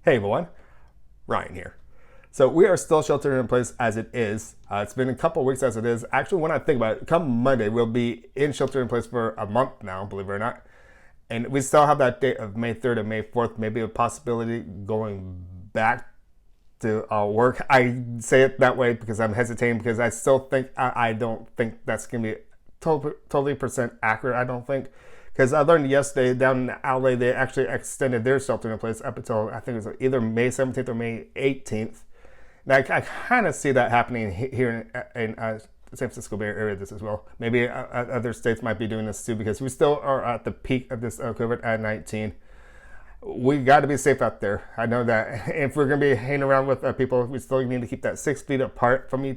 Hey everyone, Ryan here. So we are still sheltering in place as it is. It's been a couple weeks as it is. Actually, when I think about it, come Monday, we'll be in shelter in place for a month now, believe it or not. And we still have that date of May 3rd and May 4th, maybe a possibility going back to work. I say it that way because I'm hesitating because I still think, I don't think that's going to be totally percent accurate, I don't think. Because I learned yesterday down in LA, they actually extended their shelter in place up until I think it was either May 17th or May 18th. And I kind of see that happening here in the San Francisco Bay Area this as well. Maybe other states might be doing this too because we still are at the peak of this COVID-19. We got to be safe out there. I know that if we're going to be hanging around with people, we still need to keep that 6 feet apart from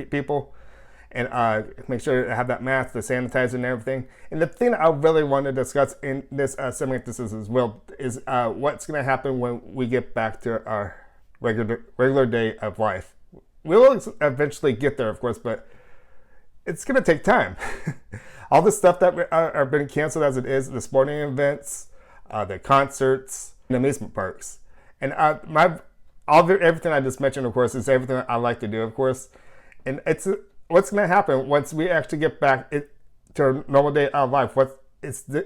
people. And make sure to have that mask, the sanitizer, and everything. And the thing I really want to discuss in this segment as well is what's going to happen when we get back to our regular day of life. We will eventually get there, of course, but it's going to take time. All the stuff that are being canceled as it is, the sporting events, the concerts, and amusement parks. And everything I just mentioned, of course, is everything I like to do, of course. And it's what's going to happen once we actually get back to our normal day of life.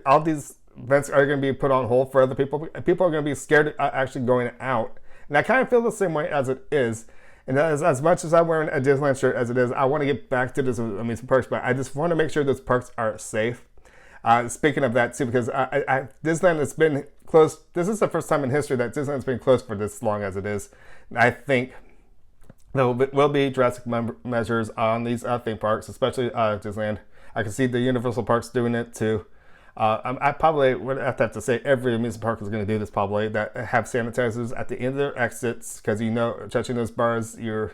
All these events are going to be put on hold for other people. People are going to be scared of actually going out. And I kind of feel the same way as it is. And as much as I'm wearing a Disneyland shirt as it is, I want to get back to this amusement parks, but I just want to make sure those parks are safe. Speaking of that too, because Disneyland has been closed. This is the first time in history that Disneyland's been closed for this long as it is. And I think there will be drastic measures on these theme parks, especially Disneyland. I can see the Universal parks doing it too. I probably would have to say every amusement park is going to do this probably, that have sanitizers at the end of their exits, because touching those bars, you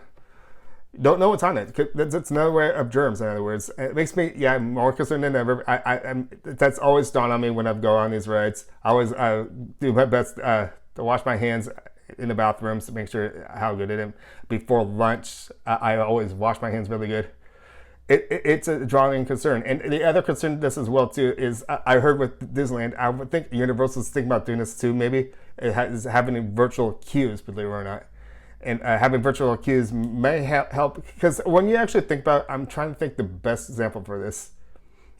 don't know what's on it. It's another way of germs, in other words. It makes me, more concerned than ever. That's always dawned on me when I go on these rides. I always do my best to wash my hands in the bathrooms to make sure how good it is. Before lunch, I always wash my hands really good. It's a drawing concern. And the other concern this as well too is I heard with Disneyland, I would think Universal's thinking about doing this too, maybe having virtual queues, believe it or not. And having virtual queues may help, because when you actually think about it, I'm trying to think the best example for this.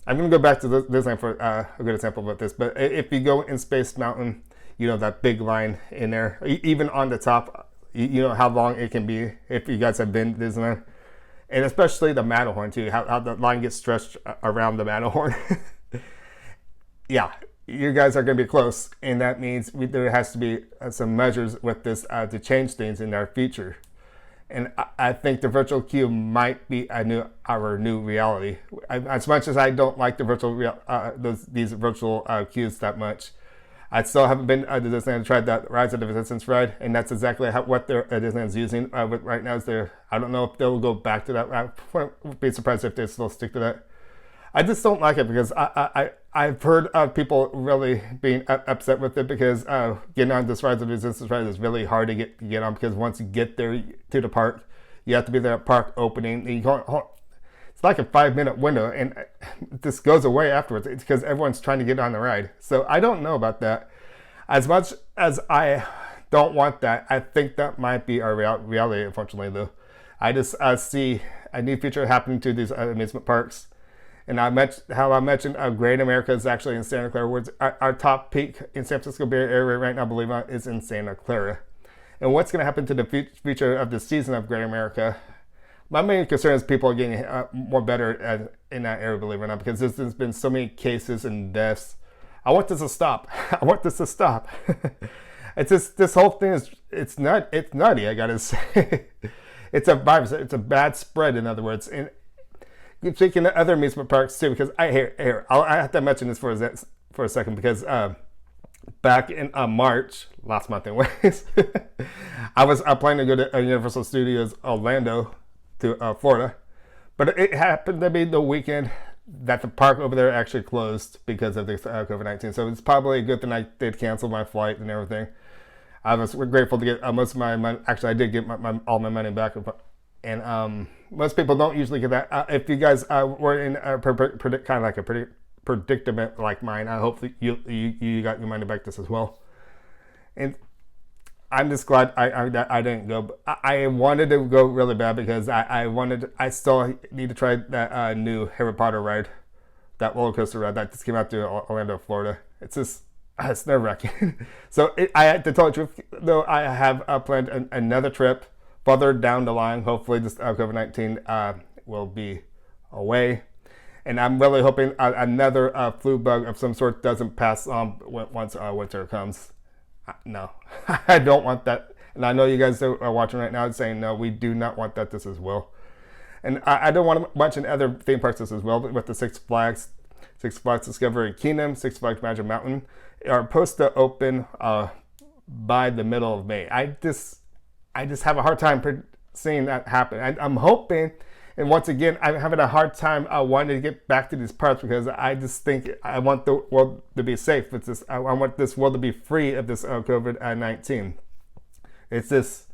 I'm going to go back to Disneyland for a good example about this, but if you go in Space Mountain, that big line in there, even on the top, you know how long it can be if you guys have been to Disneyland. And especially the Matterhorn too, how the line gets stretched around the Matterhorn. Yeah, you guys are going to be close, and that means there has to be some measures with this to change things in our future. And I think the virtual queue might be our new reality. As much as I don't like the these virtual queues that much, I still haven't been to Disneyland to try that Rise of the Resistance ride, and that's exactly what Disneyland's using right now. I don't know if they'll go back to that. I would be surprised if they still stick to that. I just don't like it because I've heard of people really being upset with it because getting on this Rise of the Resistance ride is really hard to get on, because once you get there to the park, you have to be there at park opening. It's like a 5-minute window, and this goes away afterwards. It's because everyone's trying to get on the ride. So I don't know about that. As much as I don't want that, I think that might be our reality, unfortunately, though. I just see a new future happening to these amusement parks. And I mentioned Great America is actually in Santa Clara, where our top peak in San Francisco Bay Area right now, believe it or not, is in Santa Clara. And what's going to happen to the future of the season of Great America? My main concern is people are getting more better in that area, believe it or not, because there's been so many cases and deaths. I want this to stop. I want this to stop. It's just, this whole thing it's nutty, I gotta say. It's a virus. It's a bad spread, in other words. And speaking of other amusement parks too, because I have to mention this for a second, because back in March, last month anyways, I was planning to go to Universal Studios Orlando to Florida, but it happened to be the weekend that the park over there actually closed because of the COVID-19. So it's probably a good thing I did cancel my flight and everything. I was grateful to get most of my money. Actually, I did get all my money back, and most people don't usually get that. If you guys were in a kind of like a predicament like mine, I hope that you got your money back this as well. And I'm just glad I didn't go. But I wanted to go really bad because I still need to try that new Harry Potter ride, that roller coaster ride that just came out to Orlando, Florida. It's just it's nerve wracking. So to tell the truth, though, I have planned another trip further down the line. Hopefully, this COVID-19 will be away, and I'm really hoping another flu bug of some sort doesn't pass on once winter comes. No, I don't want that. And I know you guys are watching right now and saying, no, we do not want that this as well. And I don't want to mention other theme parks this as well, but with the Six Flags Discovery Kingdom, Six Flags Magic Mountain are supposed to open by the middle of May. I just have a hard time seeing that happen. I'm hoping, and once again, I'm having a hard time wanting to get back to these parks because I just think I want the world to be safe. I want this world to be free of this COVID-19. It's just,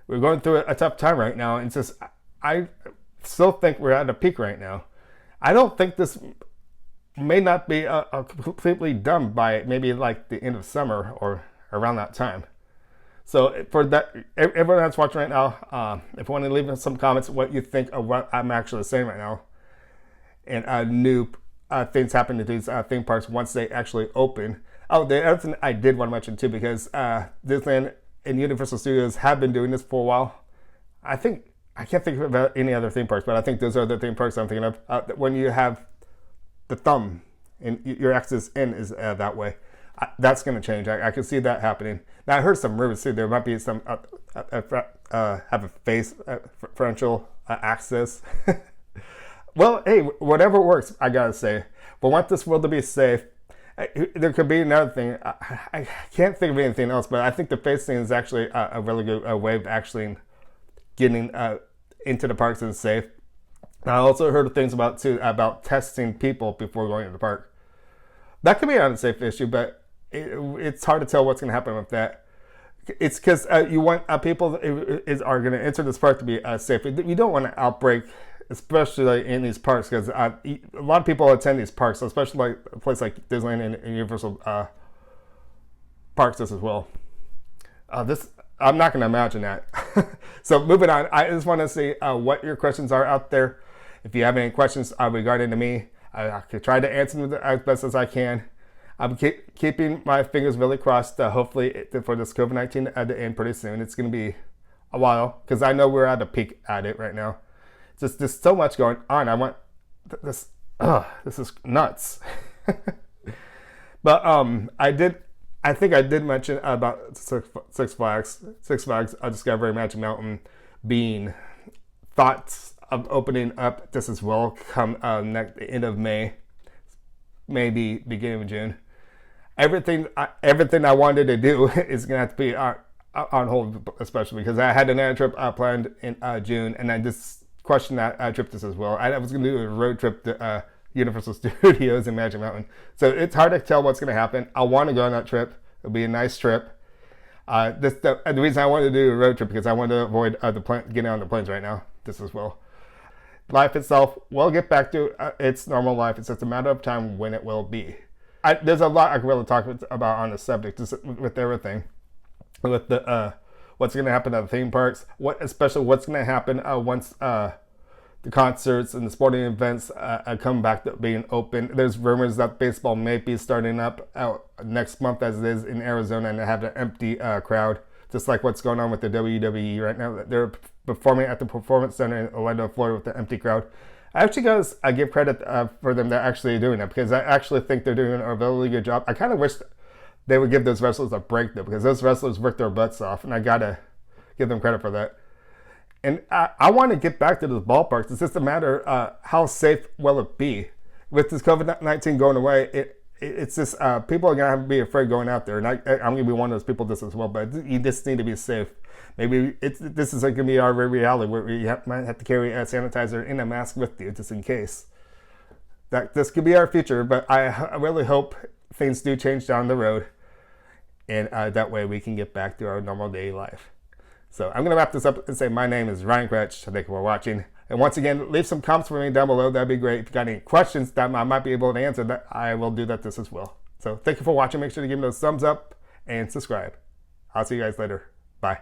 we're going through a tough time right now. It's just, I still think we're at a peak right now. I don't think this may not be completely done by maybe like the end of summer or around that time. So for that, everyone that's watching right now, if you want to leave some comments what you think of what I'm actually saying right now, and new things happen to these theme parks once they actually open. Oh, the other thing I did want to mention too, because Disneyland and Universal Studios have been doing this for a while. I can't think of any other theme parks, but I think those are the theme parks I'm thinking of. When you have the thumb and your access in is that way. That's going to change. I can see that happening. Now, I heard some rumors too. There might be some have a face preferential access. Well, hey, whatever works, I gotta say. But want this world to be safe. There could be another thing. I can't think of anything else, but I think the face thing is actually a really good way of actually getting into the parks and safe. I also heard things about testing people before going to the park. That could be an unsafe issue, but it's hard to tell what's going to happen with that. It's because you want people are going to enter this park to be safe. You don't want an outbreak, especially in these parks, because a lot of people attend these parks, especially like a place like Disneyland and Universal parks as well. I'm not going to imagine that. So moving on, I just want to see what your questions are out there. If you have any questions regarding to me, I could try to answer them as best as I can. I'm keeping my fingers really crossed. Hopefully for this COVID-19 to end pretty soon. It's going to be a while because I know we're at a peak at it right now. Just there's so much going on. I want this. This is nuts. But I think I did mention about Six Flags Discovery Magic Mountain being thoughts of opening up this as well come the end of May, maybe beginning of June. Everything I wanted to do is gonna have to be on hold, especially because I had another trip planned in June, and I just questioned that trip this as well. I was gonna do a road trip to Universal Studios and Magic Mountain, so it's hard to tell what's gonna happen. I want to go on that trip. It'll be a nice trip. The reason I wanted to do a road trip because I wanted to avoid getting on the planes right now. This as well. Life itself will get back to its normal life. It's just a matter of time when it will be. There's a lot I can really talk about on the subject, just with everything, with the what's going to happen at the theme parks, especially what's going to happen once the concerts and the sporting events come back to being open. There's rumors that baseball may be starting up next month, as it is in Arizona, and they have an empty crowd, just like what's going on with the WWE right now. They're performing at the Performance Center in Orlando, Florida, with the empty crowd. I actually gotta give credit for them. They're actually doing that because I actually think they're doing a really good job. I kind of wish they would give those wrestlers a break though, because those wrestlers work their butts off, and I gotta give them credit for that. And I want to get back to those ballparks. It's just a matter how safe will it be with this COVID-19 going away. It's just people are gonna have to be afraid going out there, and I'm gonna be one of those people this as well. But you just need to be safe. Maybe this is going to be our reality where we might have to carry a sanitizer and a mask with you just in case. This could be our future, but I really hope things do change down the road, and that way we can get back to our normal day life. So I'm going to wrap this up and say my name is Ryan Kretsch. Thank you for watching. And once again, leave some comments for me down below. That'd be great. If you got any questions that I might be able to answer, I will do that this as well. So thank you for watching. Make sure to give me those thumbs up and subscribe. I'll see you guys later. Bye.